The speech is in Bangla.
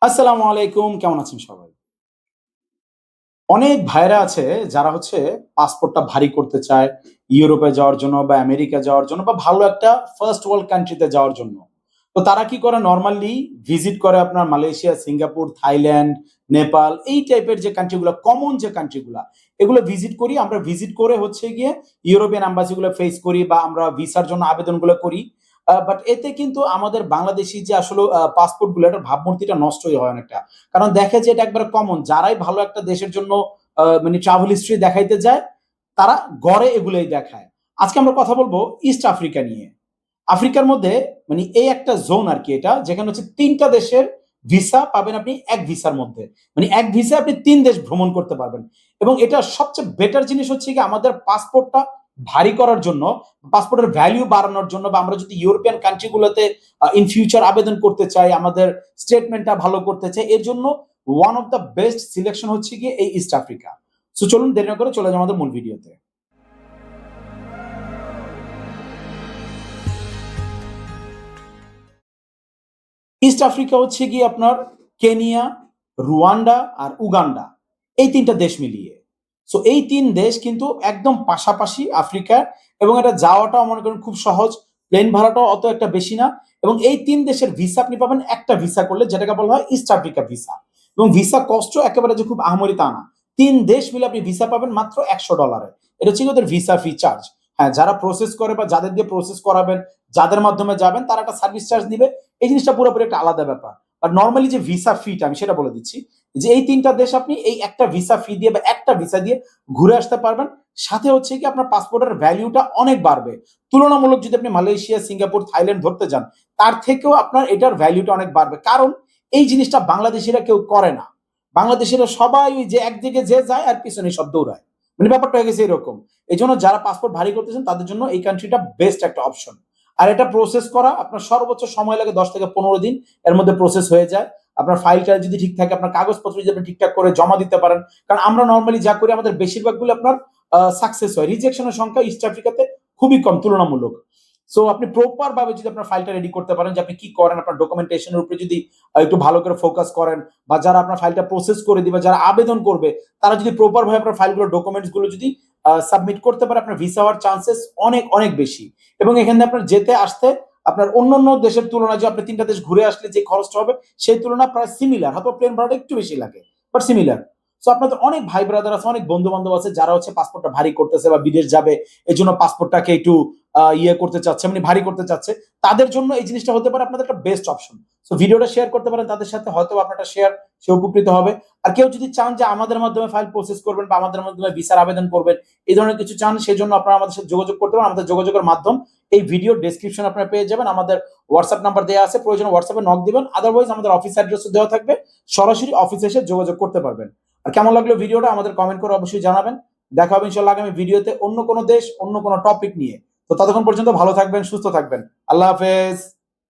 আসসালামু আলাইকুম। কেমন আছেন সবাই? অনেক ভাইরা আছে যারা হচ্ছে পাসপোর্টটা ভারী করতে চায় ইউরোপে যাওয়ার জন্য বা আমেরিকা যাওয়ার জন্য বা ভালো একটা ফার্স্ট ওয়ার্ল্ড কান্ট্রি তে যাওয়ার জন্য। তো তারা কি করে নরমালি ভিজিট করে আপনার মালয়েশিয়া, সিঙ্গাপুর, থাইল্যান্ড, নেপাল এই টাইপের যে কান্ট্রি গুলা কমন যে কান্ট্রি গুলা এগুলো ভিজিট করি। আমরা ভিজিট করে হচ্ছে গিয়ে ইউরোপিয়ান এম্বাসি গুলো ফেস করি বা আমরা ভিসার জন্য আবেদনগুলো করি। বাট এতে কিন্তু আমাদের বাংলাদেশী যে আসলে পাসপোর্ট গুলো এটার ভাবমূর্তিটা নষ্টই হয় অনেকটা। কারণ দেখে যে এটা একবারে কমন। যারাই ভালো একটা দেশের জন্য মানে ট্রাভেল হিস্ট্রি দেখাইতে যায়, তারা গড়ে এগুলোই দেখায়। আজকে আমরা কথা বলব ইস্ট আফ্রিকা নিয়ে। আফ্রিকার মধ্যে মানে এই একটা জোন আরকি এটা, যেখানে হচ্ছে ৩ টা দেশের ভিসা পাবেন আপনি এক ভিসার মধ্যে। মানে এক ভিসায় আপনি ৩ দেশ ভ্রমণ করতে পারবেন। এবং এটার সবচেয়ে বেটার জিনিস হচ্ছে গিয়ে আমাদের পাসপোর্টটা ভারী করার জন্য, পাসপোর্টের ভ্যালু বাড়ানোর জন্য বা আমরা যদি ইউরোপিয়ান কান্ট্রি গুলোতে ইন ফিউচার আবেদন করতে চাই, আমাদের স্টেটমেন্টটা ভালো করতে চাই, এর জন্য one of the best selection হচ্ছে গিয়ে এই ইস্ট আফ্রিকা। সো চলুন দেরি না করে চলে যাই আমাদের মূল ভিডিওতে। ইস্ট আফ্রিকা হচ্ছে গিয়ে আপনার কেনিয়া, রুয়ান্ডা আর উগান্ডা এই ৩ টা দেশ মিলিয়ে। সো এই ৩ দেশ কিন্তু একদম পাশাপাশি আফ্রিকার, এবং এটা যাওয়াটাও মনে করেন খুব সহজ। প্লেন ভাড়াটাও অত একটা বেশি না। এবং এই ৩ দেশের ভিসা আপনি পাবেন একটা ভিসা করলে, যেটাকে বলা হয় ইস্ট আফ্রিকা ভিসা। এবং ভিসা কস্টও একেবারে যে খুব আহামরি তা না। ৩ দেশ মিলে আপনি ভিসা পাবেন মাত্র $১০০। এটা হচ্ছে ওদের ভিসা ফি চার্জ। হ্যাঁ, যারা প্রসেস করে বা যাদের দিয়ে প্রসেস করাবেন, যাদের মাধ্যমে যাবেন তারা একটা সার্ভিস চার্জ নিবে। এই জিনিসটা পুরোপুরি একটা আলাদা ব্যাপার। আর নরমালি যে ভিসা ফিটা আমি সেটা বলে দিচ্ছি। যে এই ৩ টা দেশ আপনি এই একটা ভিসা ফি দিয়ে বা একটা ভিসা দিয়ে ঘুরে আসতে পারবেন। সাথে হচ্ছে কি আপনার পাসপোর্টের ভ্যালুটা অনেক বাড়বে। তুলনামূলক যদি আপনি মালয়েশিয়া, সিঙ্গাপুর, থাইল্যান্ড ধরতে যান, তার থেকেও আপনার এটার ভ্যালুটা অনেক বাড়বে। কারণ এই জিনিসটা বাংলাদেশীরা কেউ করে না। বাংলাদেশীরা সবাই ওই যে একদিকে যে যায় আর পিছনে সব দৌড়ায়। মানে ব্যাপারটা হয়ে গেছে এরকম। এজন্য যারা পাসপোর্ট ভারী করতেছেন তাদের জন্য এই কান্ট্রিটা বেস্ট একটা অপশন। আর এটা প্রসেস করা আপনার সর্বোচ্চ সময় লাগে ১০ থেকে ১৫ দিন। এর মধ্যে প্রসেস হয়ে যায়। আপনার ফাইলটা যদি ঠিক থাকে, আপনার কাগজপত্র যদি আপনি ঠিকঠাক করে জমা দিতে পারেন। কারণ আমরা নরমালি যা করি আমাদের বেশিরভাগগুলো আপনার সাকসেস হয়। রিজেকশন এর সংখ্যা ইস্ট আফ্রিকাতে খুবই কম তুলনামূলক। সো আপনি প্রপার ভাবে যদি আপনার ফাইলটা রেডি করতে পারেন যে আপনি কি করেন, আপনার ডকুমেন্টেশন এর উপরে যদি একটু ভালো করে ফোকাস করেন, বা যারা আপনার ফাইলটা প্রসেস করে দিবে, যারা আবেদন করবে, তারা যদি প্রপার ভাবে আপনার ফাইলগুলো ডকুমেন্টস গুলো যদি সাবমিট করতে পারে, আপনার ভিসা হওয়ার চান্সেস অনেক অনেক বেশি। এবং এখানে আপনার যেতে আসতে আপনার অন্যান্য দেশের তুলনায় যে আপনি ৩ টা দেশ ঘুরে আসলে যে খরচটা হবে সেই তুলনায় প্রায় সিমিলার। হয়তো প্লেন ভাড়াটা একটু বেশি লাগে, বাট সিমিলার। সো আপনাদের অনেক ভাই ব্রাদার আছে, অনেক বন্ধু-বান্ধব আছে যারা হচ্ছে পাসপোর্টটা ভারী করতেছে বা বিদেশ যাবে। এজন্য পাসপোর্টটাকে একটু ইয়ে করতে চাচ্ছে, মানে ভারী করতে চাচ্ছে। তাদের জন্য এই জিনিসটা হতে পারে আপনাদের একটা বেস্ট অপশন। সো ভিডিওটা শেয়ার করতে পারেন তাদের সাথে, হয়তো আপনার একটা শেয়ার সে উপকৃত হবে। আর কেউ যদি চান যে আমাদের মাধ্যমে ফাইল প্রসেস করবেন বা আমাদের মাধ্যমে ভিসার আবেদন করবেন, এই ধরনের কিছু চান, সেজন্য আপনারা আমাদের সাথে যোগাযোগ করতে পারেন। আমাদের যোগাযোগের মাধ্যম এই ভিডিওর ডেসক্রিপশনে আপনারা পেয়ে যাবেন। আমাদের WhatsApp নাম্বার দেয়া আছে। প্রয়োজনে WhatsApp এ নক দিবেন। আদারওয়াইজ আমাদের অফিস অ্যাড্রেসও দেওয়া থাকবে। সরাসরি অফিসে এসে যোগাযোগ করতে পারবেন। আর কেমন লাগলো ভিডিওটা আমাদের কমেন্ট করে অবশ্যই জানাবেন। দেখা হবে ইনশাআল্লাহ আগামী ভিডিওতে অন্য কোনো দেশ, অন্য কোনো টপিক নিয়ে। তো ততক্ষণ পর্যন্ত ভালো থাকবেন, সুস্থ থাকবেন। আল্লাহ হাফেজ।